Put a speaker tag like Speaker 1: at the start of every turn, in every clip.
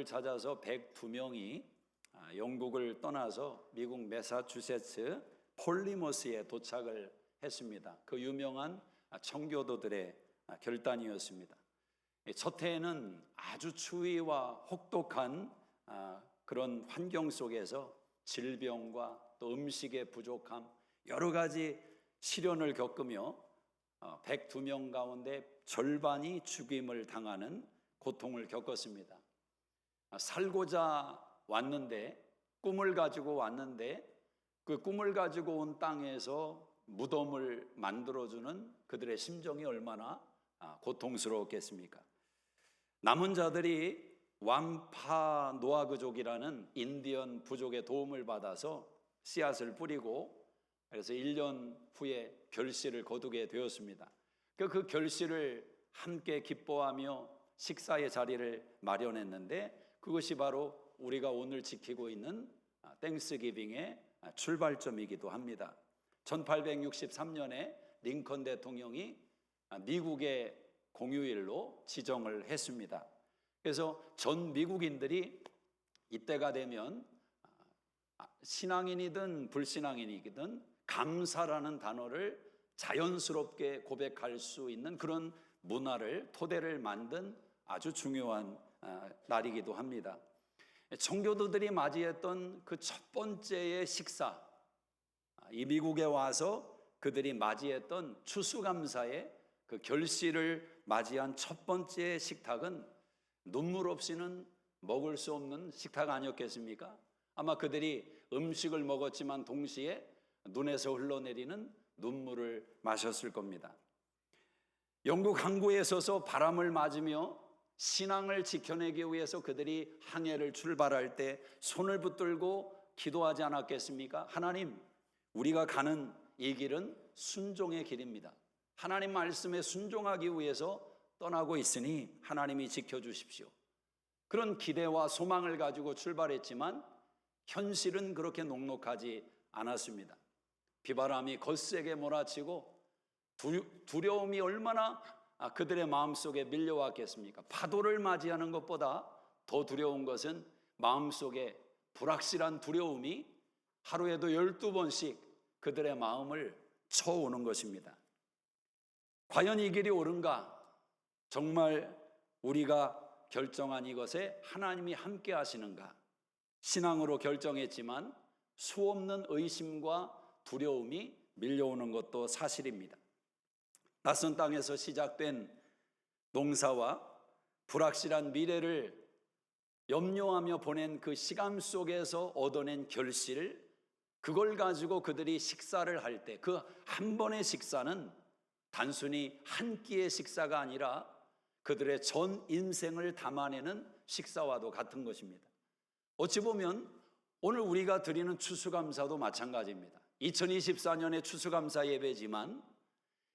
Speaker 1: 영국을 찾아서 102명이 영국을 떠나서 미국 매사추세츠 폴리머스에 도착을 했습니다. 그 유명한 청교도들의 결단이었습니다. 첫 해에는 아주 추위와 혹독한 그런 환경 속에서 질병과 또 음식의 부족함, 여러 가지 시련을 겪으며 102명 가운데 절반이 죽임을 당하는 고통을 겪었습니다. 살고자 왔는데, 꿈을 가지고 왔는데, 그 꿈을 가지고 온 땅에서 무덤을 만들어주는 그들의 심정이 얼마나 고통스러웠겠습니까? 남은 자들이 완파노아그족이라는 인디언 부족의 도움을 받아서 씨앗을 뿌리고, 그래서 1년 후에 결실을 거두게 되었습니다. 그 결실을 함께 기뻐하며 식사의 자리를 마련했는데, 그것이 바로 우리가 오늘 지키고 있는 땡스기빙의 출발점이기도 합니다. 1863년에 링컨 대통령이 미국의 공휴일로 지정을 했습니다. 그래서 전 미국인들이 이때가 되면 신앙인이든 불신앙인이든 감사라는 단어를 자연스럽게 고백할 수 있는 그런 문화를, 토대를 만든 아주 중요한 날이기도 합니다. 청교도들이 맞이했던 그 첫 번째의 식사, 이 미국에 와서 그들이 맞이했던 추수감사의 그 결실을 맞이한 첫 번째 식탁은 눈물 없이는 먹을 수 없는 식탁 아니었겠습니까? 아마 그들이 음식을 먹었지만 동시에 눈에서 흘러내리는 눈물을 마셨을 겁니다. 영국 항구에 서서 바람을 맞으며 신앙을 지켜내기 위해서 그들이 항해를 출발할 때 손을 붙들고 기도하지 않았겠습니까? 하나님, 우리가 가는 이 길은 순종의 길입니다. 하나님 말씀에 순종하기 위해서 떠나고 있으니 하나님이 지켜주십시오. 그런 기대와 소망을 가지고 출발했지만 현실은 그렇게 녹록하지 않았습니다. 비바람이 거세게 몰아치고 두려움이 얼마나 그들의 마음속에 밀려왔겠습니까? 파도를 맞이하는 것보다 더 두려운 것은 마음속에 불확실한 두려움이 하루에도 12번씩 그들의 마음을 쳐오는 것입니다. 과연 이 길이 옳은가? 정말 우리가 결정한 이것에 하나님이 함께 하시는가? 신앙으로 결정했지만 수없는 의심과 두려움이 밀려오는 것도 사실입니다. 낯선 땅에서 시작된 농사와 불확실한 미래를 염려하며 보낸 그 시간 속에서 얻어낸 결실, 그걸 가지고 그들이 식사를 할 때 그 한 번의 식사는 단순히 한 끼의 식사가 아니라 그들의 전 인생을 담아내는 식사와도 같은 것입니다. 어찌 보면 오늘 우리가 드리는 추수감사도 마찬가지입니다. 2024년의 추수감사 예배지만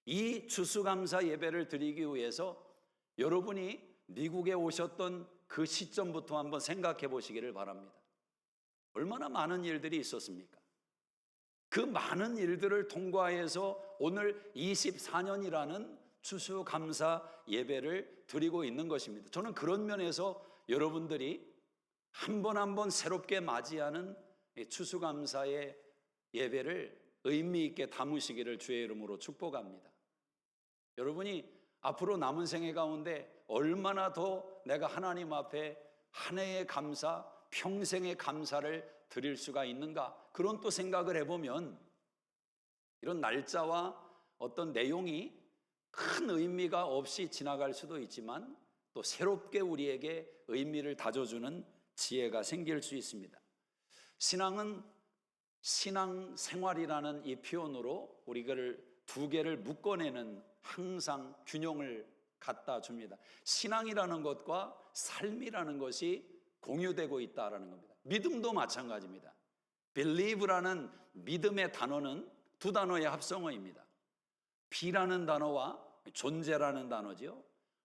Speaker 1: 이 추수감사 예배를 드리기 위해서 여러분이 미국에 오셨던 그 시점부터 한번 생각해 보시기를 바랍니다. 얼마나 많은 일들이 있었습니까? 그 많은 일들을 통과해서 오늘 24년이라는 추수감사 예배를 드리고 있는 것입니다. 저는 그런 면에서 여러분들이 한 번 한 번 새롭게 맞이하는 추수감사의 예배를 의미 있게 담으시기를 주의 이름으로 축복합니다. 여러분이 앞으로 남은 생애 가운데 얼마나 더 내가 하나님 앞에 한 해의 감사, 평생의 감사를 드릴 수가 있는가, 그런 또 생각을 해보면 이런 날짜와 어떤 내용이 큰 의미가 없이 지나갈 수도 있지만 또 새롭게 우리에게 의미를 다져주는 지혜가 생길 수 있습니다. 신앙은 신앙생활이라는 이 표현으로 우리를 두 개를 묶어내는 항상 균형을 갖다 줍니다. 신앙이라는 것과 삶이라는 것이 공유되고 있다는 겁니다. 믿음도 마찬가지입니다. believe라는 믿음의 단어는 두 단어의 합성어입니다. be라는 단어와 존재라는 단어죠.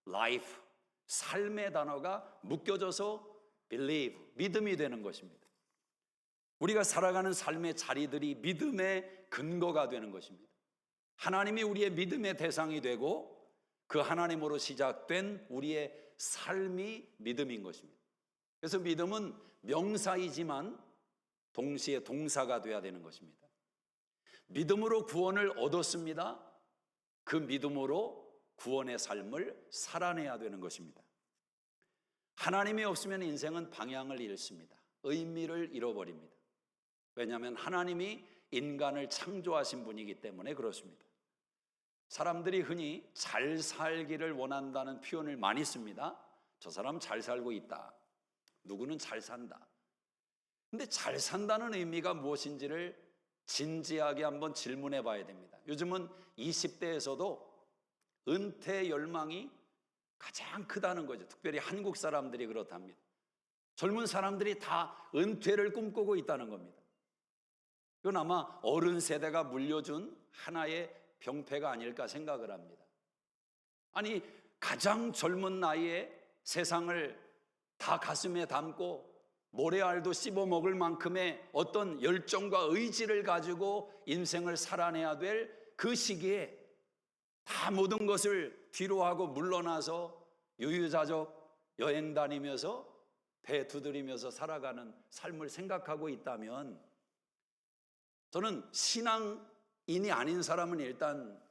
Speaker 1: life, 삶의 단어가 묶여져서 believe, 믿음이 되는 것입니다. 우리가 살아가는 삶의 자리들이 믿음의 근거가 되는 것입니다. 하나님이 우리의 믿음의 대상이 되고 그 하나님으로 시작된 우리의 삶이 믿음인 것입니다. 그래서 믿음은 명사이지만 동시에 동사가 돼야 되는 것입니다. 믿음으로 구원을 얻었습니다. 그 믿음으로 구원의 삶을 살아내야 되는 것입니다. 하나님이 없으면 인생은 방향을 잃습니다. 의미를 잃어버립니다. 왜냐하면 하나님이 인간을 창조하신 분이기 때문에 그렇습니다. 사람들이 흔히 잘 살기를 원한다는 표현을 많이 씁니다. 저 사람 잘 살고 있다. 누구는 잘 산다. 근데 잘 산다는 의미가 무엇인지를 진지하게 한번 질문해 봐야 됩니다. 요즘은 20대에서도 은퇴 열망이 가장 크다는 거죠. 특별히 한국 사람들이 그렇답니다. 젊은 사람들이 다 은퇴를 꿈꾸고 있다는 겁니다. 이건 아마 어른 세대가 물려준 하나의 병폐가 아닐까 생각을 합니다. 아니, 가장 젊은 나이에 세상을 다 가슴에 담고 모래알도 씹어먹을 만큼의 어떤 열정과 의지를 가지고 인생을 살아내야 될 그 시기에 다 모든 것을 뒤로하고 물러나서 유유자적 여행 다니면서 배 두드리면서 살아가는 삶을 생각하고 있다면, 저는 신앙인이 아닌 사람은 일단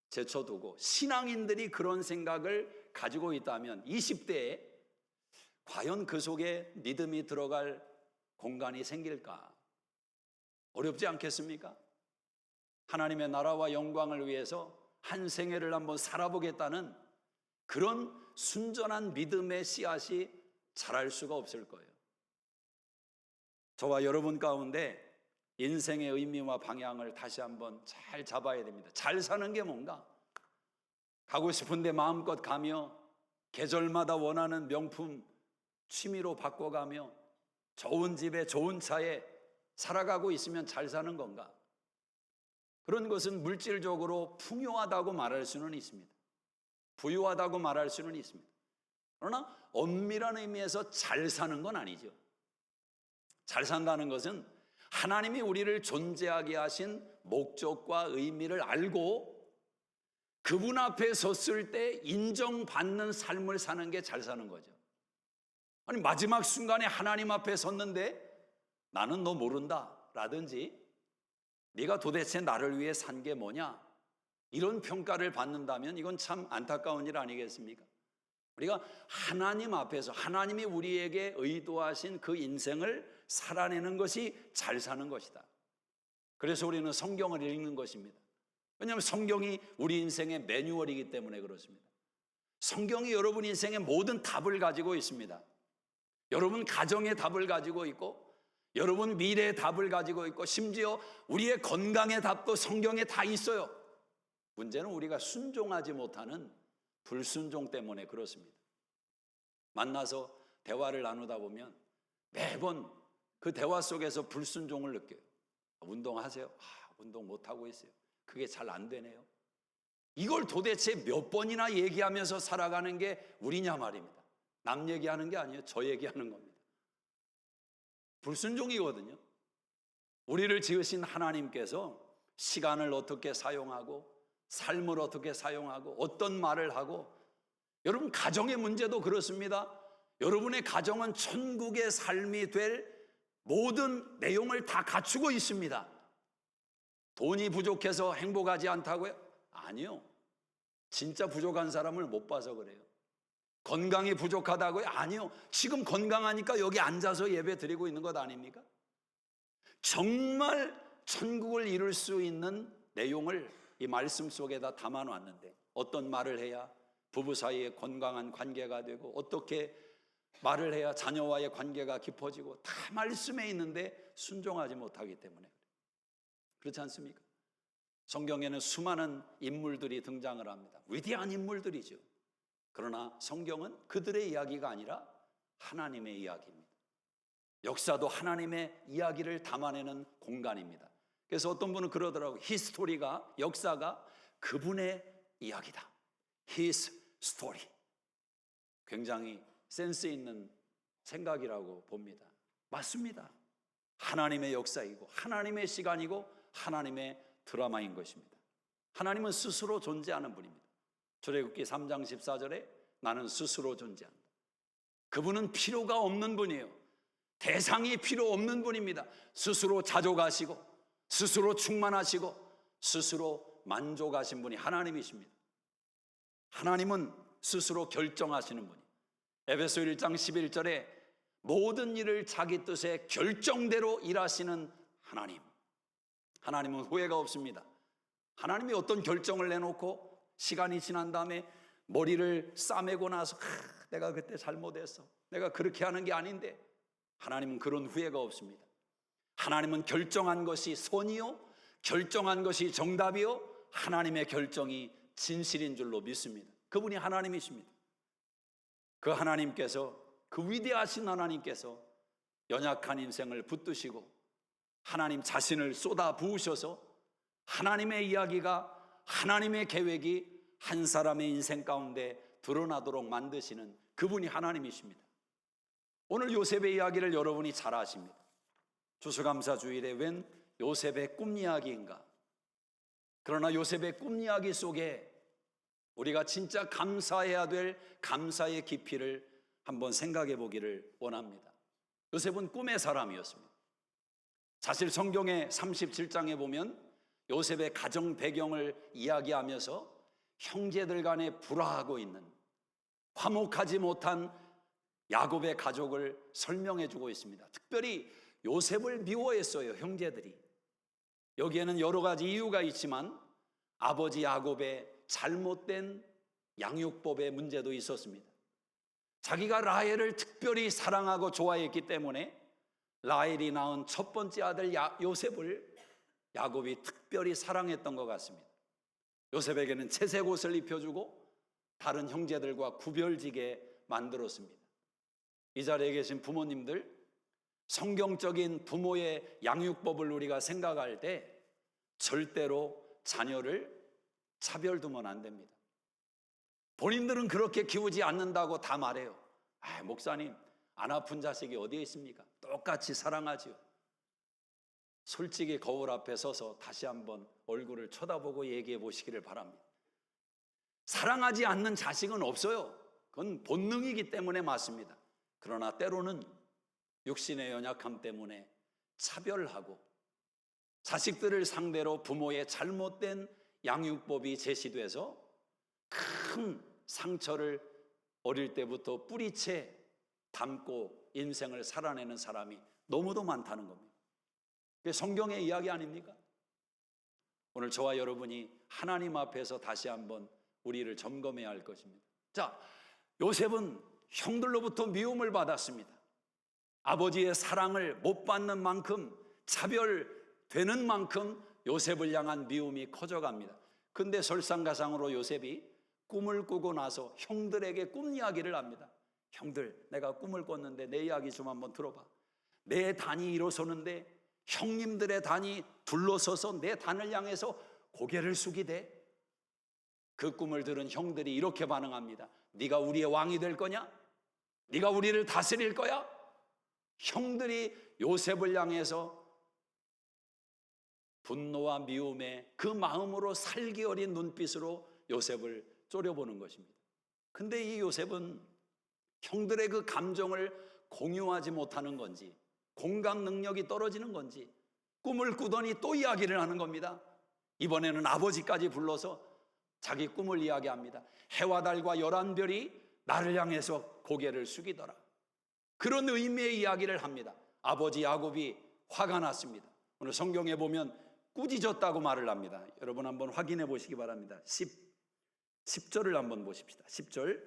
Speaker 1: 제쳐두고 신앙인들이 그런 생각을 가지고 있다면 20대에 과연 그 속에 믿음이 들어갈 공간이 생길까? 어렵지 않겠습니까? 하나님의 나라와 영광을 위해서 한 생애를 한번 살아보겠다는 그런 순전한 믿음의 씨앗이 자랄 수가 없을 거예요. 저와 여러분 가운데 인생의 의미와 방향을 다시 한번 잘 잡아야 됩니다. 잘 사는 게 뭔가? 가고 싶은데 마음껏 가며 계절마다 원하는 명품 취미로 바꿔가며 좋은 집에 좋은 차에 살아가고 있으면 잘 사는 건가? 그런 것은 물질적으로 풍요하다고 말할 수는 있습니다. 부유하다고 말할 수는 있습니다. 그러나 엄밀한 의미에서 잘 사는 건 아니죠. 잘 산다는 것은 하나님이 우리를 존재하게 하신 목적과 의미를 알고 그분 앞에 섰을 때 인정받는 삶을 사는 게 잘 사는 거죠. 아니, 마지막 순간에 하나님 앞에 섰는데 나는 너 모른다 라든지 네가 도대체 나를 위해 산 게 뭐냐, 이런 평가를 받는다면 이건 참 안타까운 일 아니겠습니까? 우리가 하나님 앞에서 하나님이 우리에게 의도하신 그 인생을 살아내는 것이 잘 사는 것이다. 그래서 우리는 성경을 읽는 것입니다. 왜냐하면 성경이 우리 인생의 매뉴얼이기 때문에 그렇습니다. 성경이 여러분 인생의 모든 답을 가지고 있습니다. 여러분 가정의 답을 가지고 있고, 여러분 미래의 답을 가지고 있고, 심지어 우리의 건강의 답도 성경에 다 있어요. 문제는 우리가 순종하지 못하는 불순종 때문에 그렇습니다. 만나서 대화를 나누다 보면 매번 그 대화 속에서 불순종을 느껴요. 운동하세요? 운동 못하고 있어요. 그게 잘 안 되네요. 이걸 도대체 몇 번이나 얘기하면서 살아가는 게 우리냐 말입니다. 남 얘기하는 게 아니에요. 저 얘기하는 겁니다. 불순종이거든요. 우리를 지으신 하나님께서 시간을 어떻게 사용하고 삶을 어떻게 사용하고 어떤 말을 하고, 여러분 가정의 문제도 그렇습니다. 여러분의 가정은 천국의 삶이 될 모든 내용을 다 갖추고 있습니다. 돈이 부족해서 행복하지 않다고요? 아니요. 진짜 부족한 사람을 못 봐서 그래요. 건강이 부족하다고요? 아니요. 지금 건강하니까 여기 앉아서 예배 드리고 있는 것 아닙니까? 정말 천국을 이룰 수 있는 내용을 이 말씀 속에다 담아놨는데, 어떤 말을 해야 부부 사이에 건강한 관계가 되고, 어떻게 말을 해야 자녀와의 관계가 깊어지고, 다 말씀에 있는데 순종하지 못하기 때문에 그래요. 그렇지 않습니까? 성경에는 수많은 인물들이 등장을 합니다. 위대한 인물들이죠. 그러나 성경은 그들의 이야기가 아니라 하나님의 이야기입니다. 역사도 하나님의 이야기를 담아내는 공간입니다. 그래서 어떤 분은 그러더라고요. 히스토리가, 역사가 그분의 이야기다. His story. 굉장히 센스 있는 생각이라고 봅니다. 맞습니다. 하나님의 역사이고 하나님의 시간이고 하나님의 드라마인 것입니다. 하나님은 스스로 존재하는 분입니다. 출애굽기 3장 14절에 나는 스스로 존재한다. 그분은 필요가 없는 분이에요. 대상이 필요 없는 분입니다. 스스로 자족하시고 스스로 충만하시고 스스로 만족하신 분이 하나님이십니다. 하나님은 스스로 결정하시는 분이에요. 에베소 1장 11절에 모든 일을 자기 뜻의 결정대로 일하시는 하나님. 하나님은 후회가 없습니다. 하나님이 어떤 결정을 내놓고 시간이 지난 다음에 머리를 싸매고 나서 내가 그때 잘못했어, 내가 그렇게 하는 게 아닌데, 하나님은 그런 후회가 없습니다. 하나님은 결정한 것이 선이요, 결정한 것이 정답이요, 하나님의 결정이 진실인 줄로 믿습니다. 그분이 하나님이십니다. 그 하나님께서, 그 위대하신 하나님께서 연약한 인생을 붙드시고 하나님 자신을 쏟아 부으셔서 하나님의 이야기가, 하나님의 계획이 한 사람의 인생 가운데 드러나도록 만드시는 그분이 하나님이십니다. 오늘 요셉의 이야기를 여러분이 잘 아십니다. 추수감사 주일에 웬 요셉의 꿈 이야기인가? 그러나 요셉의 꿈 이야기 속에 우리가 진짜 감사해야 될 감사의 깊이를 한번 생각해 보기를 원합니다. 요셉은 꿈의 사람이었습니다. 사실 성경의 37장에 보면 요셉의 가정 배경을 이야기하면서 형제들 간에 불화하고 있는, 화목하지 못한 야곱의 가족을 설명해 주고 있습니다. 특별히 요셉을 미워했어요, 형제들이. 여기에는 여러 가지 이유가 있지만 아버지 야곱의 잘못된 양육법의 문제도 있었습니다. 자기가 라헬을 특별히 사랑하고 좋아했기 때문에 라헬이 낳은 첫 번째 아들 요셉을 야곱이 특별히 사랑했던 것 같습니다. 요셉에게는 채색 옷을 입혀주고 다른 형제들과 구별지게 만들었습니다. 이 자리에 계신 부모님들, 성경적인 부모의 양육법을 우리가 생각할 때 절대로 자녀를 차별두면 안 됩니다. 본인들은 그렇게 키우지 않는다고 다 말해요. 목사님, 안 아픈 자식이 어디에 있습니까? 똑같이 사랑하지요. 솔직히 거울 앞에 서서 다시 한번 얼굴을 쳐다보고 얘기해 보시기를 바랍니다. 사랑하지 않는 자식은 없어요. 그건 본능이기 때문에 맞습니다. 그러나 때로는 육신의 연약함 때문에 차별하고 자식들을 상대로 부모의 잘못된 양육법이 제시돼서 큰 상처를 어릴 때부터 뿌리채 담고 인생을 살아내는 사람이 너무도 많다는 겁니다. 그게 성경의 이야기 아닙니까? 오늘 저와 여러분이 하나님 앞에서 다시 한번 우리를 점검해야 할 것입니다. 자, 요셉은 형들로부터 미움을 받았습니다. 아버지의 사랑을 못 받는 만큼, 차별되는 만큼 요셉을 향한 미움이 커져갑니다. 근데 설상가상으로 요셉이 꿈을 꾸고 나서 형들에게 꿈 이야기를 합니다. 형들, 내가 꿈을 꿨는데 내 이야기 좀 한번 들어봐. 내 단이 일어서는데 형님들의 단이 둘러서서 내 단을 향해서 고개를 숙이대. 그 꿈을 들은 형들이 이렇게 반응합니다. 네가 우리의 왕이 될 거냐? 네가 우리를 다스릴 거야? 형들이 요셉을 향해서 분노와 미움의 그 마음으로 살기 어린 눈빛으로 요셉을 쫄여보는 것입니다. 근데 이 요셉은 형들의 그 감정을 공유하지 못하는 건지, 공감 능력이 떨어지는 건지, 꿈을 꾸더니 또 이야기를 하는 겁니다. 이번에는 아버지까지 불러서 자기 꿈을 이야기합니다. 해와 달과 11별이 나를 향해서 고개를 숙이더라. 그런 의미의 이야기를 합니다. 아버지 야곱이 화가 났습니다. 오늘 성경에 보면 꾸짖었다고 말을 합니다. 여러분 한번 확인해 보시기 바랍니다. 10절을 한번 보십시다. 10절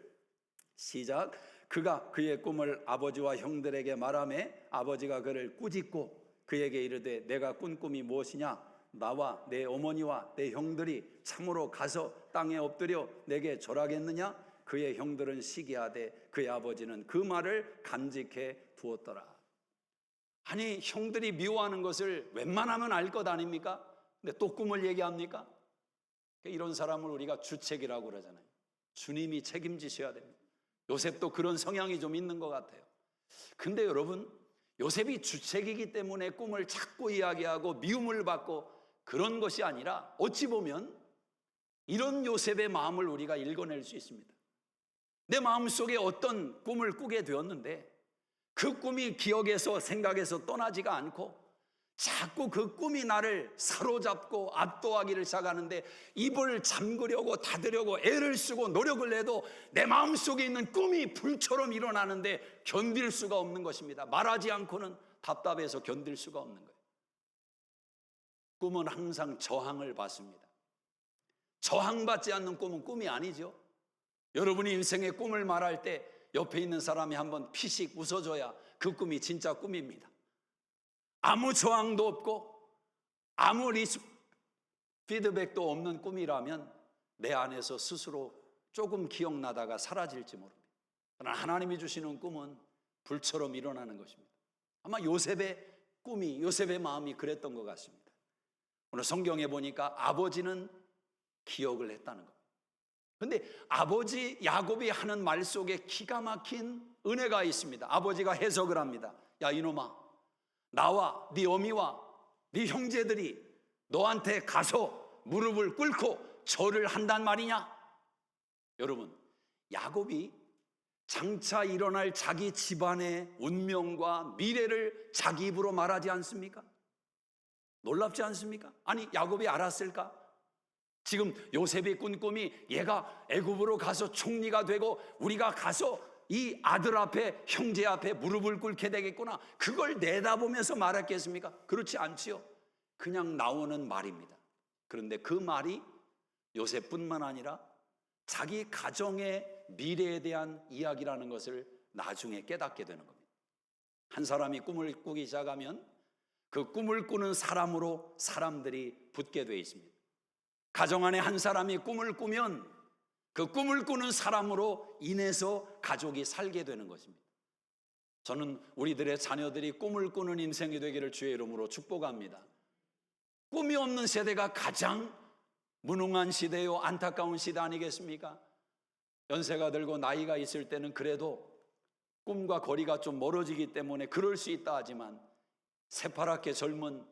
Speaker 1: 시작. 그가 그의 꿈을 아버지와 형들에게 말하매 아버지가 그를 꾸짖고 그에게 이르되 내가 꾼 꿈이 무엇이냐? 나와 내 어머니와 내 형들이 참으로 가서 땅에 엎드려 내게 절하겠느냐? 그의 형들은 시기하되 그의 아버지는 그 말을 간직해 두었더라. 아니, 형들이 미워하는 것을 웬만하면 알 것 아닙니까? 근데 또 꿈을 얘기합니까? 이런 사람을 우리가 주책이라고 그러잖아요. 주님이 책임지셔야 됩니다. 요셉도 그런 성향이 좀 있는 것 같아요. 근데 여러분, 요셉이 주책이기 때문에 꿈을 자꾸 이야기하고 미움을 받고 그런 것이 아니라 어찌 보면 이런 요셉의 마음을 우리가 읽어낼 수 있습니다. 내 마음속에 어떤 꿈을 꾸게 되었는데 그 꿈이 기억에서 생각에서 떠나지가 않고 자꾸 그 꿈이 나를 사로잡고 압도하기를 시작하는데 입을 잠그려고 닫으려고 애를 쓰고 노력을 해도 내 마음속에 있는 꿈이 불처럼 일어나는데 견딜 수가 없는 것입니다. 말하지 않고는 답답해서 견딜 수가 없는 거예요. 꿈은 항상 저항을 받습니다. 저항받지 않는 꿈은 꿈이 아니죠. 여러분이 인생의 꿈을 말할 때 옆에 있는 사람이 한번 피식 웃어줘야 그 꿈이 진짜 꿈입니다. 아무 저항도 없고 아무 피드백도 없는 꿈이라면 내 안에서 스스로 조금 기억나다가 사라질지 모릅니다. 그러나 하나님이 주시는 꿈은 불처럼 일어나는 것입니다. 아마 요셉의 꿈이, 요셉의 마음이 그랬던 것 같습니다. 오늘 성경에 보니까 아버지는 기억을 했다는 겁니다. 그런데 아버지 야곱이 하는 말 속에 기가 막힌 은혜가 있습니다. 아버지가 해석을 합니다. 야 이놈아, 나와 네 어미와 네 형제들이 너한테 가서 무릎을 꿇고 절을 한단 말이냐? 여러분, 야곱이 장차 일어날 자기 집안의 운명과 미래를 자기 입으로 말하지 않습니까? 놀랍지 않습니까? 아니 야곱이 알았을까? 지금 요셉이 꾼 꿈이 얘가 애굽으로 가서 총리가 되고 우리가 가서 이 아들 앞에, 형제 앞에 무릎을 꿇게 되겠구나, 그걸 내다보면서 말했겠습니까? 그렇지 않지요. 그냥 나오는 말입니다. 그런데 그 말이 요셉뿐만 아니라 자기 가정의 미래에 대한 이야기라는 것을 나중에 깨닫게 되는 겁니다. 한 사람이 꿈을 꾸기 시작하면 그 꿈을 꾸는 사람으로 사람들이 붙게 되어 있습니다. 가정 안에 한 사람이 꿈을 꾸면 그 꿈을 꾸는 사람으로 인해서 가족이 살게 되는 것입니다. 저는 우리들의 자녀들이 꿈을 꾸는 인생이 되기를 주의 이름으로 축복합니다. 꿈이 없는 세대가 가장 무능한 시대요, 안타까운 시대 아니겠습니까? 연세가 들고 나이가 있을 때는 그래도 꿈과 거리가 좀 멀어지기 때문에 그럴 수 있다 하지만 새파랗게 젊은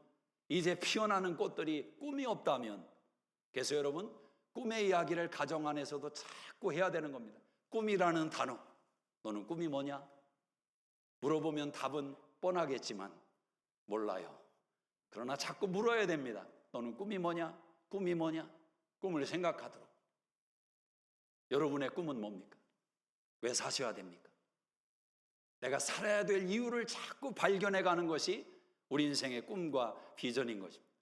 Speaker 1: 이제 피어나는 꽃들이 꿈이 없다면, 그래서 여러분 꿈의 이야기를 가정 안에서도 자꾸 해야 되는 겁니다. 꿈이라는 단어, 너는 꿈이 뭐냐? 물어보면 답은 뻔하겠지만 몰라요. 그러나 자꾸 물어야 됩니다. 너는 꿈이 뭐냐? 꿈이 뭐냐? 꿈을 생각하도록. 여러분의 꿈은 뭡니까? 왜 사셔야 됩니까? 내가 살아야 될 이유를 자꾸 발견해 가는 것이 우리 인생의 꿈과 비전인 것입니다.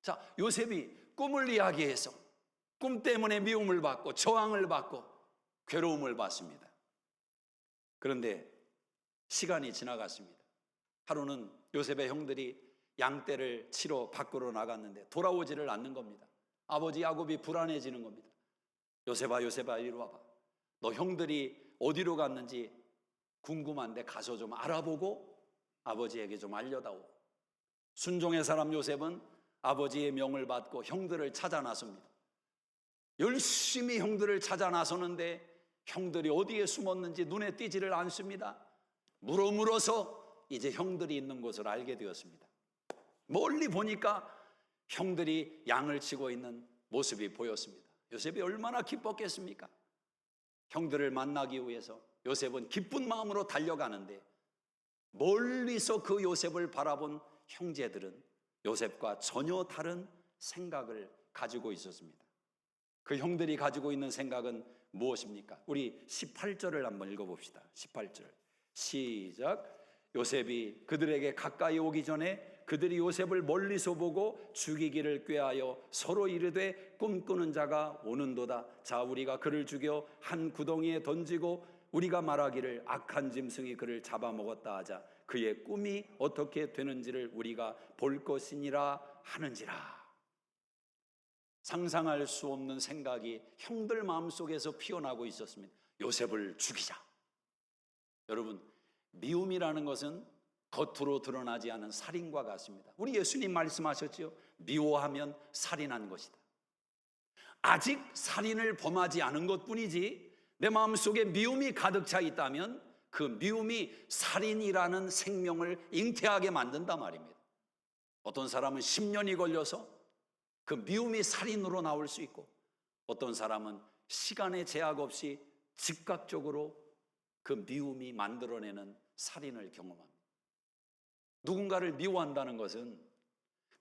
Speaker 1: 자, 요셉이 꿈을 이야기해서 꿈 때문에 미움을 받고 저항을 받고 괴로움을 받습니다. 그런데 시간이 지나갔습니다. 하루는 요셉의 형들이 양떼를 치러 밖으로 나갔는데 돌아오지를 않는 겁니다. 아버지 야곱이 불안해지는 겁니다. 요셉아, 요셉아, 이리 와봐. 너 형들이 어디로 갔는지 궁금한데 가서 좀 알아보고 아버지에게 좀 알려다오. 순종의 사람 요셉은 아버지의 명을 받고 형들을 찾아 나섭니다. 열심히 형들을 찾아 나서는데 형들이 어디에 숨었는지 눈에 띄지를 않습니다. 물어서 이제 형들이 있는 곳을 알게 되었습니다. 멀리 보니까 형들이 양을 치고 있는 모습이 보였습니다. 요셉이 얼마나 기뻤겠습니까? 형들을 만나기 위해서 요셉은 기쁜 마음으로 달려가는데 멀리서 그 요셉을 바라본 형제들은 요셉과 전혀 다른 생각을 가지고 있었습니다. 그 형들이 가지고 있는 생각은 무엇입니까? 우리 18절을 한번 읽어봅시다. 18절 시작. 요셉이 그들에게 가까이 오기 전에 그들이 요셉을 멀리서 보고 죽이기를 꾀하여 서로 이르되 꿈꾸는 자가 오는도다. 자, 우리가 그를 죽여 한 구덩이에 던지고 우리가 말하기를 악한 짐승이 그를 잡아먹었다 하자. 그의 꿈이 어떻게 되는지를 우리가 볼 것이니라 하는지라. 상상할 수 없는 생각이 형들 마음속에서 피어나고 있었습니다. 요셉을 죽이자. 여러분, 미움이라는 것은 겉으로 드러나지 않은 살인과 같습니다. 우리 예수님 말씀하셨죠. 미워하면 살인한 것이다. 아직 살인을 범하지 않은 것뿐이지 내 마음속에 미움이 가득 차 있다면 그 미움이 살인이라는 생명을 잉태하게 만든단 말입니다. 어떤 사람은 10년이 걸려서 그 미움이 살인으로 나올 수 있고 어떤 사람은 시간의 제약 없이 즉각적으로 그 미움이 만들어내는 살인을 경험합니다. 누군가를 미워한다는 것은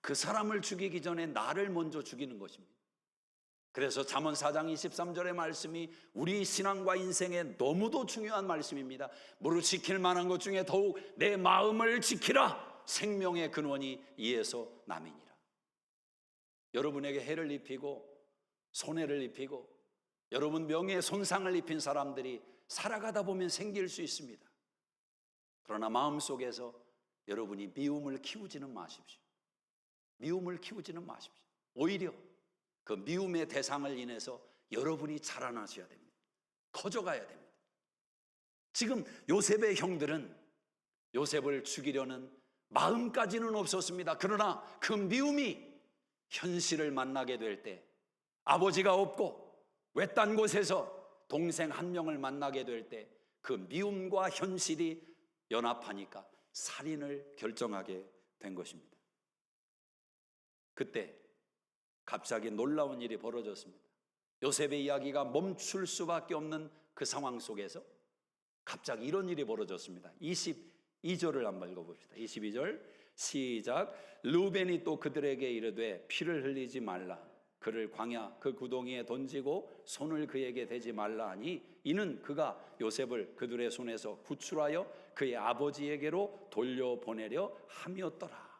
Speaker 1: 그 사람을 죽이기 전에 나를 먼저 죽이는 것입니다. 그래서 잠언 4장 23절의 말씀이 우리 신앙과 인생에 너무도 중요한 말씀입니다. 무릇 지킬 만한 것 중에 더욱 내 마음을 지키라. 생명의 근원이 이에서 남이니라. 여러분에게 해를 입히고 손해를 입히고 여러분 명예에 손상을 입힌 사람들이 살아가다 보면 생길 수 있습니다. 그러나 마음속에서 여러분이 미움을 키우지는 마십시오. 미움을 키우지는 마십시오. 오히려 그 미움의 대상을 인해서 여러분이 자라나셔야 됩니다. 커져가야 됩니다. 지금 요셉의 형들은 요셉을 죽이려는 마음까지는 없었습니다. 그러나 그 미움이 현실을 만나게 될 때, 아버지가 없고 외딴 곳에서 동생 한 명을 만나게 될 때 그 미움과 현실이 연합하니까 살인을 결정하게 된 것입니다. 그때 갑자기 놀라운 일이 벌어졌습니다. 요셉의 이야기가 멈출 수밖에 없는 그 상황 속에서 갑자기 이런 일이 벌어졌습니다. 22절을 한번 읽어봅시다. 22절 시작. 르우벤이 또 그들에게 이르되 피를 흘리지 말라. 그를 광야 그 구덩이에 던지고 손을 그에게 대지 말라 하니 이는 그가 요셉을 그들의 손에서 구출하여 그의 아버지에게로 돌려보내려 함이었더라.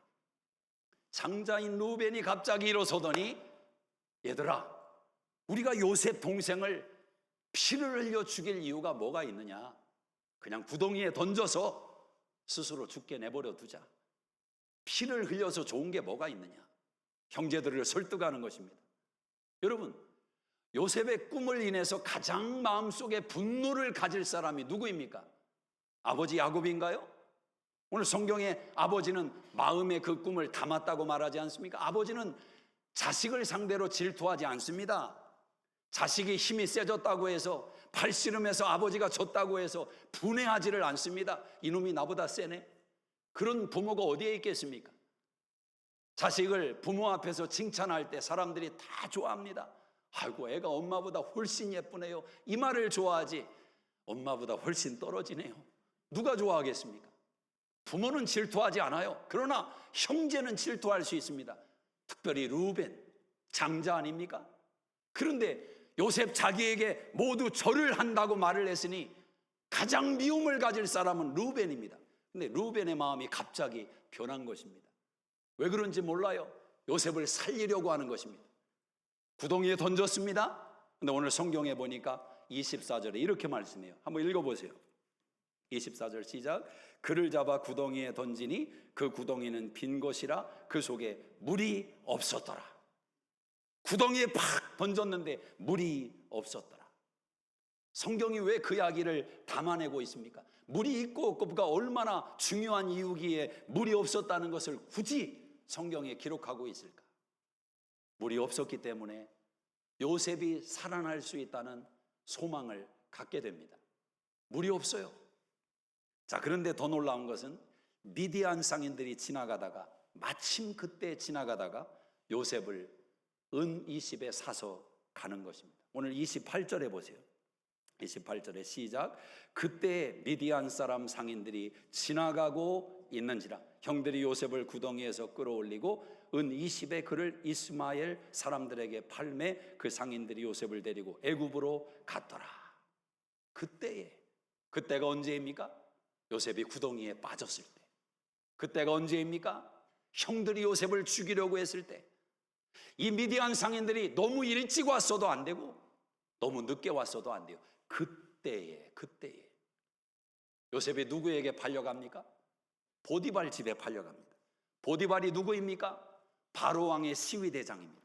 Speaker 1: 장자인 르우벤이 갑자기 일어서더니 얘들아, 우리가 요셉 동생을 피를 흘려 죽일 이유가 뭐가 있느냐? 그냥 구덩이에 던져서 스스로 죽게 내버려 두자. 피를 흘려서 좋은 게 뭐가 있느냐? 형제들을 설득하는 것입니다. 여러분, 요셉의 꿈을 인해서 가장 마음속에 분노를 가질 사람이 누구입니까? 아버지 야곱인가요? 오늘 성경에 아버지는 마음에 그 꿈을 담았다고 말하지 않습니까? 아버지는 자식을 상대로 질투하지 않습니다. 자식이 힘이 세졌다고 해서 팔씨름해서 아버지가 졌다고 해서 분해하지를 않습니다. 이놈이 나보다 세네. 그런 부모가 어디에 있겠습니까? 자식을 부모 앞에서 칭찬할 때 사람들이 다 좋아합니다. 아이고, 애가 엄마보다 훨씬 예쁘네요. 이 말을 좋아하지 엄마보다 훨씬 떨어지네요. 누가 좋아하겠습니까? 부모는 질투하지 않아요. 그러나 형제는 질투할 수 있습니다. 특별히 르우벤, 장자 아닙니까? 그런데 요셉 자기에게 모두 절을 한다고 말을 했으니 가장 미움을 가질 사람은 르우벤입니다. 근데 르우벤의 마음이 갑자기 변한 것입니다. 왜 그런지 몰라요. 요셉을 살리려고 하는 것입니다. 구덩이에 던졌습니다. 근데 오늘 성경에 보니까 24절에 이렇게 말씀해요. 한번 읽어보세요. 24절 시작. 그를 잡아 구덩이에 던지니 그 구덩이는 빈 것이라 그 속에 물이 없었더라. 구덩이에 팍 던졌는데 물이 없었더라. 성경이 왜 그 이야기를 담아내고 있습니까? 물이 있고 없고가 얼마나 중요한 이유기에 물이 없었다는 것을 굳이 성경에 기록하고 있을까? 물이 없었기 때문에 요셉이 살아날 수 있다는 소망을 갖게 됩니다. 물이 없어요. 자, 그런데 더 놀라운 것은 미디안 상인들이 지나가다가 마침 그때 지나가다가 요셉을 은 20에 사서 가는 것입니다. 오늘 28절에 보세요. 28절에 시작. 그때 미디안 사람 상인들이 지나가고 있는지라 형들이 요셉을 구덩이에서 끌어올리고 은 20에 그를 이스마엘 사람들에게 팔매 그 상인들이 요셉을 데리고 애굽으로 갔더라. 그때가 언제입니까? 요셉이 구덩이에 빠졌을 때. 그때가 언제입니까? 형들이 요셉을 죽이려고 했을 때. 이 미디안 상인들이 너무 일찍 왔어도 안 되고 너무 늦게 왔어도 안 돼요. 그때에 요셉이 누구에게 팔려갑니까? 보디발 집에 팔려갑니다. 보디발이 누구입니까? 바로 왕의 시위대장입니다.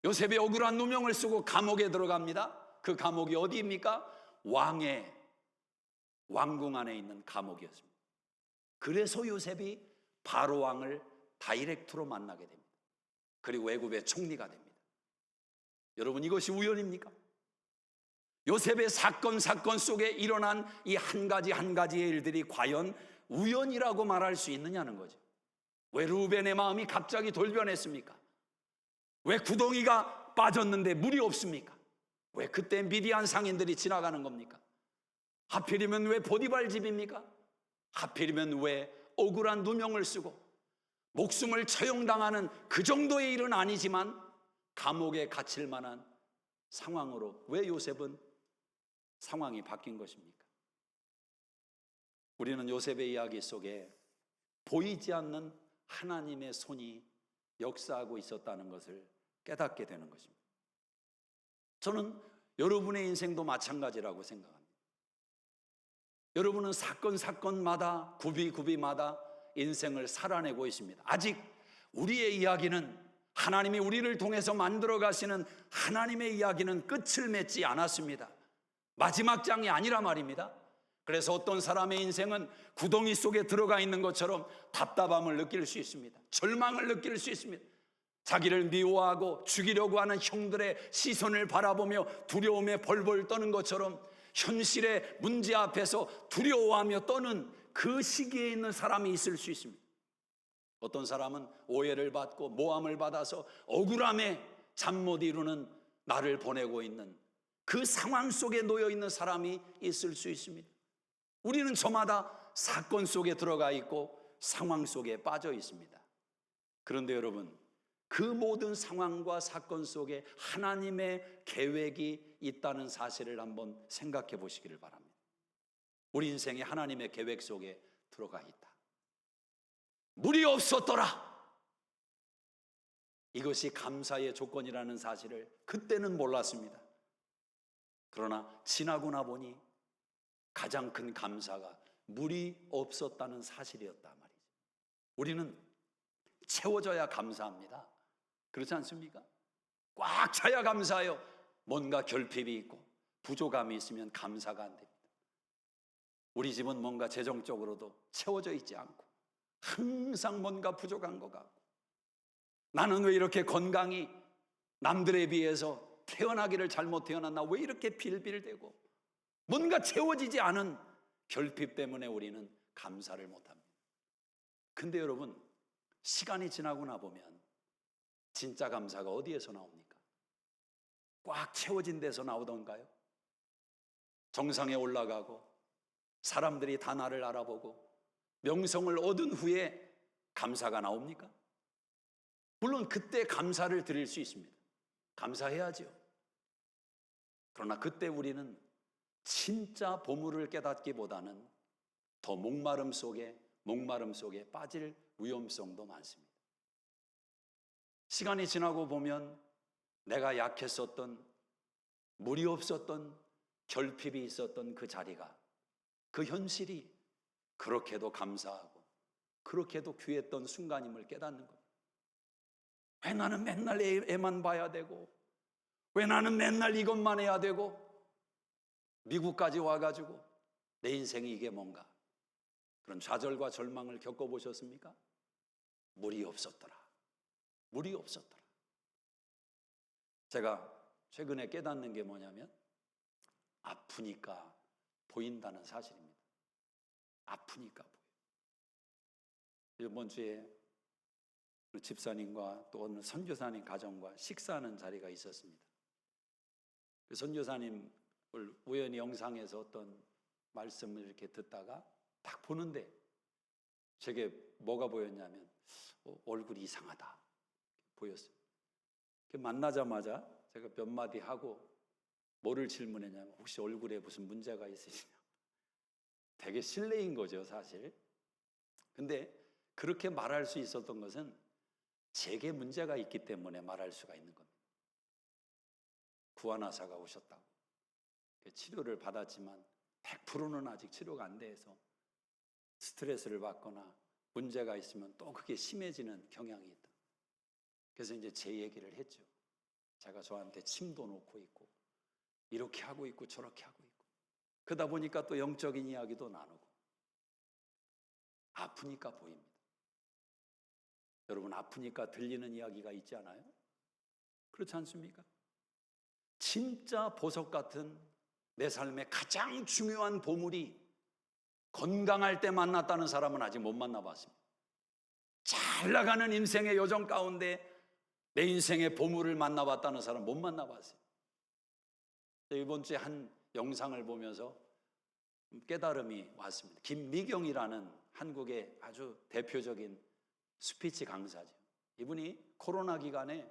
Speaker 1: 요셉이 억울한 누명을 쓰고 감옥에 들어갑니다. 그 감옥이 어디입니까? 왕의 왕궁 안에 있는 감옥이었습니다. 그래서 요셉이 바로 왕을 다이렉트로 만나게 됩니다. 그리고 애굽의 총리가 됩니다. 여러분, 이것이 우연입니까? 요셉의 사건 속에 일어난 이 한 가지의 일들이 과연 우연이라고 말할 수 있느냐는 거죠. 왜 르우벤의 마음이 갑자기 돌변했습니까? 왜 구덩이가 빠졌는데 물이 없습니까? 왜 그때 미디안 상인들이 지나가는 겁니까? 하필이면 왜 보디발 집입니까? 하필이면 왜 억울한 누명을 쓰고 목숨을 처형당하는 그 정도의 일은 아니지만 감옥에 갇힐 만한 상황으로 왜 요셉은 상황이 바뀐 것입니까? 우리는 요셉의 이야기 속에 보이지 않는 하나님의 손이 역사하고 있었다는 것을 깨닫게 되는 것입니다. 저는 여러분의 인생도 마찬가지라고 생각합니다. 여러분은 사건마다 구비마다 인생을 살아내고 있습니다. 아직 우리의 이야기는, 하나님이 우리를 통해서 만들어 가시는 하나님의 이야기는 끝을 맺지 않았습니다. 마지막 장이 아니라 말입니다. 그래서 어떤 사람의 인생은 구덩이 속에 들어가 있는 것처럼 답답함을 느낄 수 있습니다. 절망을 느낄 수 있습니다. 자기를 미워하고 죽이려고 하는 형들의 시선을 바라보며 두려움에 벌벌 떠는 것처럼 현실의 문제 앞에서 두려워하며 떠는 그 시기에 있는 사람이 있을 수 있습니다. 어떤 사람은 오해를 받고 모함을 받아서 억울함에 잠 못 이루는 나를 보내고 있는 그 상황 속에 놓여 있는 사람이 있을 수 있습니다. 우리는 저마다 사건 속에 들어가 있고 상황 속에 빠져 있습니다. 그런데 여러분, 그 모든 상황과 사건 속에 하나님의 계획이 있다는 사실을 한번 생각해 보시기를 바랍니다. 우리 인생에 하나님의 계획 속에 들어가 있다. 물이 없었더라. 이것이 감사의 조건이라는 사실을 그때는 몰랐습니다. 그러나 지나고 보니 가장 큰 감사가 물이 없었다는 사실이었단 말이죠. 우리는 채워져야 감사합니다. 그렇지 않습니까? 꽉 차야 감사해요. 뭔가 결핍이 있고 부족함이 있으면 감사가 안 됩니다. 우리 집은 뭔가 재정적으로도 채워져 있지 않고 항상 뭔가 부족한 것 같고, 나는 왜 이렇게 건강이 남들에 비해서 태어나기를 잘못 태어났나, 왜 이렇게 빌빌대고, 뭔가 채워지지 않은 결핍 때문에 우리는 감사를 못합니다. 근데 여러분, 시간이 지나고 나보면 진짜 감사가 어디에서 나옵니까? 꽉 채워진 데서 나오던가요? 정상에 올라가고 사람들이 다 나를 알아보고 명성을 얻은 후에 감사가 나옵니까? 물론 그때 감사를 드릴 수 있습니다. 감사해야죠. 그러나 그때 우리는 진짜 보물을 깨닫기보다는 더 목마름 속에 빠질 위험성도 많습니다. 시간이 지나고 보면 내가 약했었던, 물이 없었던, 결핍이 있었던 그 자리가, 그 현실이 그렇게도 감사하고 그렇게도 귀했던 순간임을 깨닫는 겁니다. 왜 나는 맨날 애만 봐야 되고, 왜 나는 맨날 이것만 해야 되고, 미국까지 와가지고 내 인생이 이게 뭔가, 그런 좌절과 절망을 겪어보셨습니까? 물이 없었더라. 물이 없었더라. 제가 최근에 깨닫는 게 뭐냐면, 아프니까 보인다는 사실입니다. 아프니까 보여요. 이번 주에 집사님과 또 어느 선교사님 가정과 식사하는 자리가 있었습니다. 그 선교사님을 우연히 영상에서 어떤 말씀을 이렇게 듣다가 딱 보는데 제게 뭐가 보였냐면 얼굴이 이상하다 보였어요. 만나자마자 제가 몇 마디 하고 뭐를 질문했냐면, 혹시 얼굴에 무슨 문제가 있으시냐. 되게 실례인 거죠, 사실. 근데 그렇게 말할 수 있었던 것은 제게 문제가 있기 때문에 말할 수가 있는 겁니다. 구안의사가 오셨다고 치료를 받았지만 100%는 아직 치료가 안 돼서 스트레스를 받거나 문제가 있으면 또 그게 심해지는 경향이 있다. 그래서 이제 제 얘기를 했죠. 제가 저한테 침도 놓고 있고 이렇게 하고 있고 저렇게 하고 있고, 그러다 보니까 또 영적인 이야기도 나누고. 아프니까 보입니다. 여러분, 아프니까 들리는 이야기가 있지 않아요? 그렇지 않습니까? 진짜 보석 같은 내 삶의 가장 중요한 보물이 건강할 때 만났다는 사람은 아직 못 만나봤습니다. 잘 나가는 인생의 여정 가운데 내 인생의 보물을 만나봤다는 사람 못 만나봤어요. 이번 주에 한 영상을 보면서 깨달음이 왔습니다. 김미경이라는 한국의 아주 대표적인 스피치 강사죠. 이분이 코로나 기간에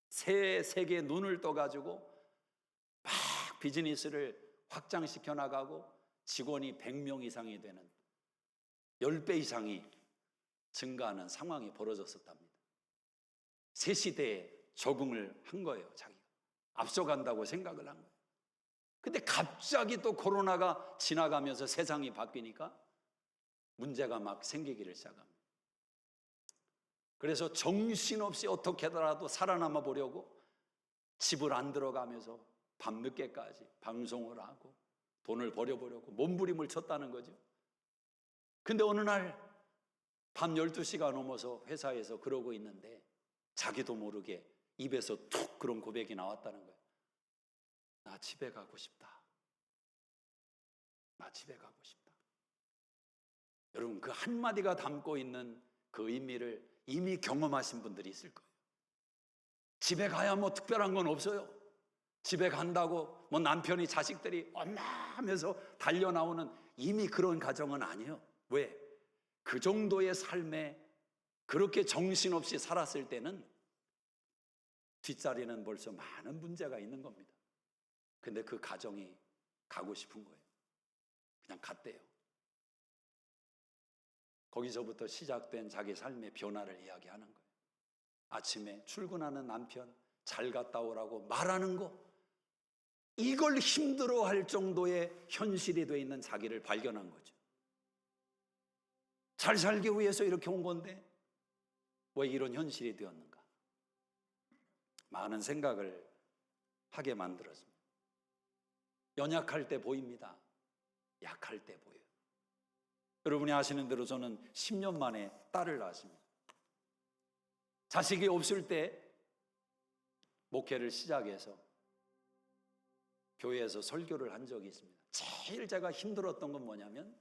Speaker 1: 새 세계에 눈을 떠가지고 막 비즈니스를 확장시켜 나가고 직원이 100명 이상이 되는 10배 이상이 증가하는 상황이 벌어졌었답니다. 새 시대에 적응을 한 거예요. 자기가 앞서간다고 생각을 한 거예요. 근데 갑자기 또 코로나가 지나가면서 세상이 바뀌니까 문제가 막 생기기를 시작합니다. 그래서 정신없이 어떻게라도 살아남아 보려고 집을 안 들어가면서 밤늦게까지 방송을 하고 돈을 벌여보려고 몸부림을 쳤다는 거죠. 근데 어느 날 밤 12시가 넘어서 회사에서 그러고 있는데 자기도 모르게 입에서 툭 그런 고백이 나왔다는 거예요. 나 집에 가고 싶다. 나 집에 가고 싶다. 여러분, 그 한마디가 담고 있는 그 의미를 이미 경험하신 분들이 있을 거예요. 집에 가야 뭐 특별한 건 없어요. 집에 간다고 뭐 남편이 자식들이 엄마 하면서 달려나오는 이미 그런 가정은 아니에요. 왜? 그 정도의 삶에 그렇게 정신없이 살았을 때는 뒷자리는 벌써 많은 문제가 있는 겁니다. 근데 그 가정이 가고 싶은 거예요. 그냥 갔대요. 거기서부터 시작된 자기 삶의 변화를 이야기하는 거예요. 아침에 출근하는 남편 잘 갔다 오라고 말하는 거, 이걸 힘들어할 정도의 현실이 돼 있는 자기를 발견한 거죠. 잘 살기 위해서 이렇게 온 건데 왜 이런 현실이 되었는가? 많은 생각을 하게 만들었습니다. 연약할 때 보입니다. 약할 때 보여요. 여러분이 아시는 대로 저는 10년 만에 딸을 낳았습니다. 자식이 없을 때 목회를 시작해서 교회에서 설교를 한 적이 있습니다. 제일 제가 힘들었던 건 뭐냐면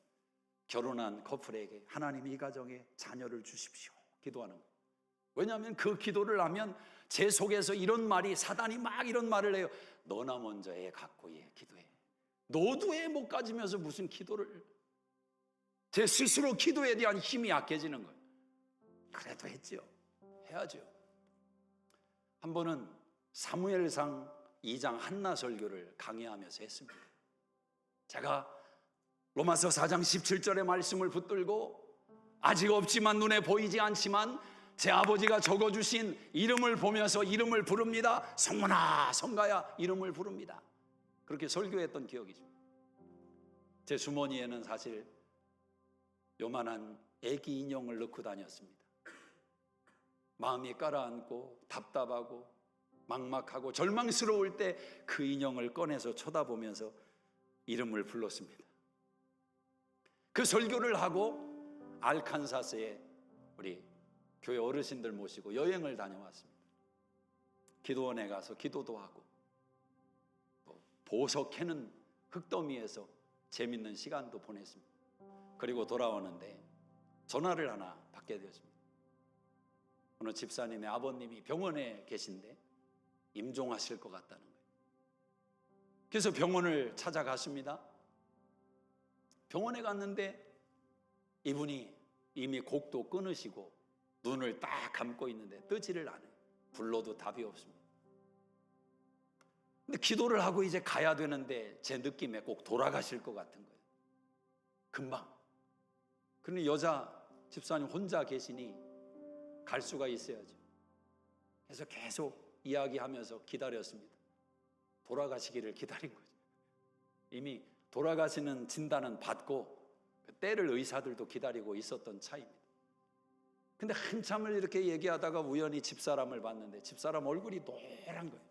Speaker 1: 결혼한 커플에게 하나님 이 가정에 자녀를 주십시오 기도하는 거예요. 왜냐하면 그 기도를 하면 제 속에서 이런 말이, 사단이 막 이런 말을 해요. 너나 먼저 애 갖고 기도해. 너도 애 못 가지면서 무슨 기도를. 제 스스로 기도에 대한 힘이 약해지는 거예요. 그래도 했죠. 해야죠. 한 번은 사무엘상 2장 한나 설교를 강의하면서 했습니다. 제가 로마서 4장 17절의 말씀을 붙들고 아직 없지만 눈에 보이지 않지만 제 아버지가 적어주신 이름을 보면서 이름을 부릅니다. 성문아 성가야 이름을 부릅니다. 그렇게 설교했던 기억이 있습니다. 제 주머니에는 사실 요만한 애기 인형을 넣고 다녔습니다. 마음이 가라앉고 답답하고 막막하고 절망스러울 때 그 인형을 꺼내서 쳐다보면서 이름을 불렀습니다. 그 설교를 하고 알칸사스에 우리 교회 어르신들 모시고 여행을 다녀왔습니다. 기도원에 가서 기도도 하고 또 보석 캐는 흙더미에서 재밌는 시간도 보냈습니다. 그리고 돌아오는데 전화를 하나 받게 되었습니다. 어느 집사님의 아버님이 병원에 계신데 임종하실 것 같다는 거예요. 그래서 병원을 찾아갔습니다. 병원에 갔는데 이분이 이미 곡도 끊으시고 눈을 딱 감고 있는데 뜨지를 않아요. 불러도 답이 없습니다. 근데 기도를 하고 이제 가야 되는데 제 느낌에 꼭 돌아가실 것 같은 거예요. 금방. 그런데 여자 집사님 혼자 계시니 갈 수가 있어야죠. 그래서 계속 이야기하면서 기다렸습니다. 돌아가시기를 기다린 거죠. 이미 돌아가시는 진단은 받고 그 때를 의사들도 기다리고 있었던 차이입니다. 근데 한참을 이렇게 얘기하다가 우연히 집사람을 봤는데 집사람 얼굴이 노란 거예요.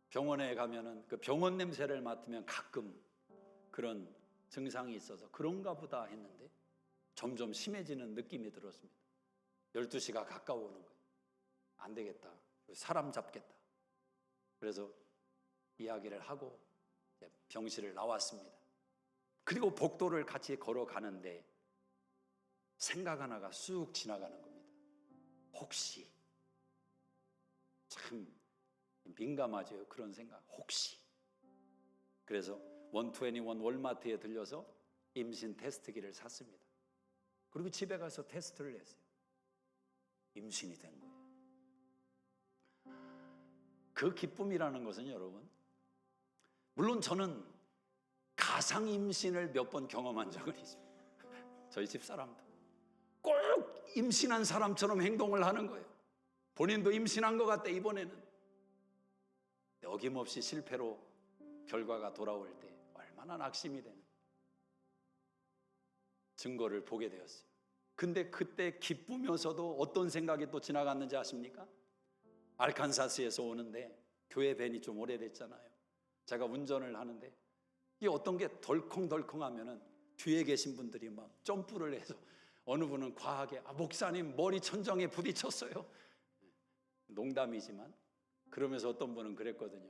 Speaker 1: 병원에 가면은 그 병원 냄새를 맡으면 가끔 그런 증상이 있어서 그런가 보다 했는데 점점 심해지는 느낌이 들었습니다. 12시가 가까워오는 거예요. 안 되겠다. 사람 잡겠다. 그래서 이야기를 하고 병실을 나왔습니다. 그리고 복도를 같이 걸어가는데 생각 하나가 쑥 지나가는 겁니다. 혹시 참 민감하죠. 그런 생각. 혹시. 그래서 121 월마트에 들려서 임신 테스트기를 샀습니다. 그리고 집에 가서 테스트를 했어요. 임신이 된 거예요. 그 기쁨이라는 것은 여러분, 물론 저는 가상 임신을 몇 번 경험한 적은 있습니다. 저희 집 사람도 꼭 임신한 사람처럼 행동을 하는 거예요. 본인도 임신한 것 같대 이번에는. 어김없이 실패로 결과가 돌아올 때 얼마나 낙심이 되는 증거를 보게 되었어요. 근데 그때 기쁘면서도 어떤 생각이 또 지나갔는지 아십니까? 알칸사스에서 오는데 교회 밴이 좀 오래됐잖아요. 제가 운전을 하는데 이 어떤 게 덜컹덜컹 하면은 뒤에 계신 분들이 막 점프를 해서 어느 분은 과하게 목사님 머리 천정에 부딪혔어요. 농담이지만 그러면서 어떤 분은 그랬거든요.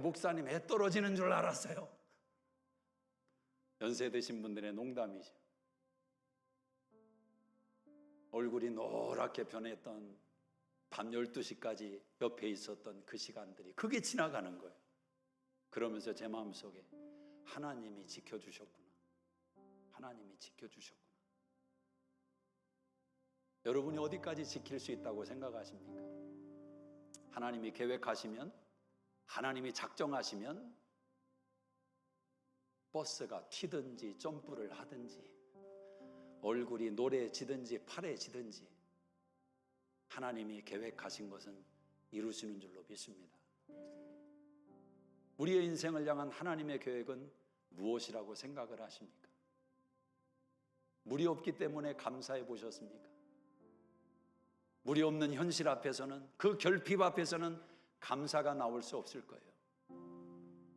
Speaker 1: 목사님 애 떨어지는 줄 알았어요. 연세 드신 분들의 농담이죠. 얼굴이 노랗게 변했던 밤 12시까지 옆에 있었던 그 시간들이 그게 지나가는 거예요. 그러면서 제 마음속에 하나님이 지켜주셨구나. 하나님이 지켜주셨구나. 여러분이 어디까지 지킬 수 있다고 생각하십니까? 하나님이 계획하시면, 하나님이 작정하시면 버스가 튀든지 점프를 하든지 얼굴이 노래지든지 파래지든지 하나님이 계획하신 것은 이루시는 줄로 믿습니다. 우리의 인생을 향한 하나님의 계획은 무엇이라고 생각을 하십니까? 물이 없기 때문에 감사해 보셨습니까? 물이 없는 현실 앞에서는, 그 결핍 앞에서는 감사가 나올 수 없을 거예요.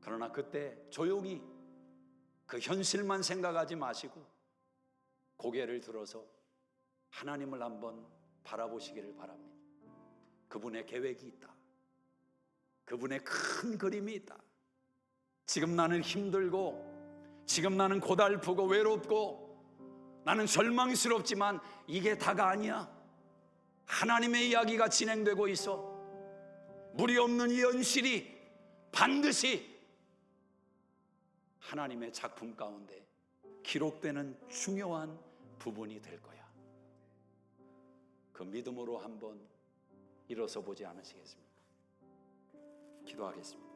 Speaker 1: 그러나 그때 조용히 그 현실만 생각하지 마시고 고개를 들어서 하나님을 한번 바라보시기를 바랍니다. 그분의 계획이 있다. 그분의 큰 그림이 있다. 지금 나는 힘들고, 지금 나는 고달프고 외롭고, 나는 절망스럽지만 이게 다가 아니야. 하나님의 이야기가 진행되고 있어. 물이 없는 이 현실이 반드시 하나님의 작품 가운데 기록되는 중요한 부분이 될 거야. 그 믿음으로 한번 일어서 보지 않으시겠습니까? 기도하겠습니다.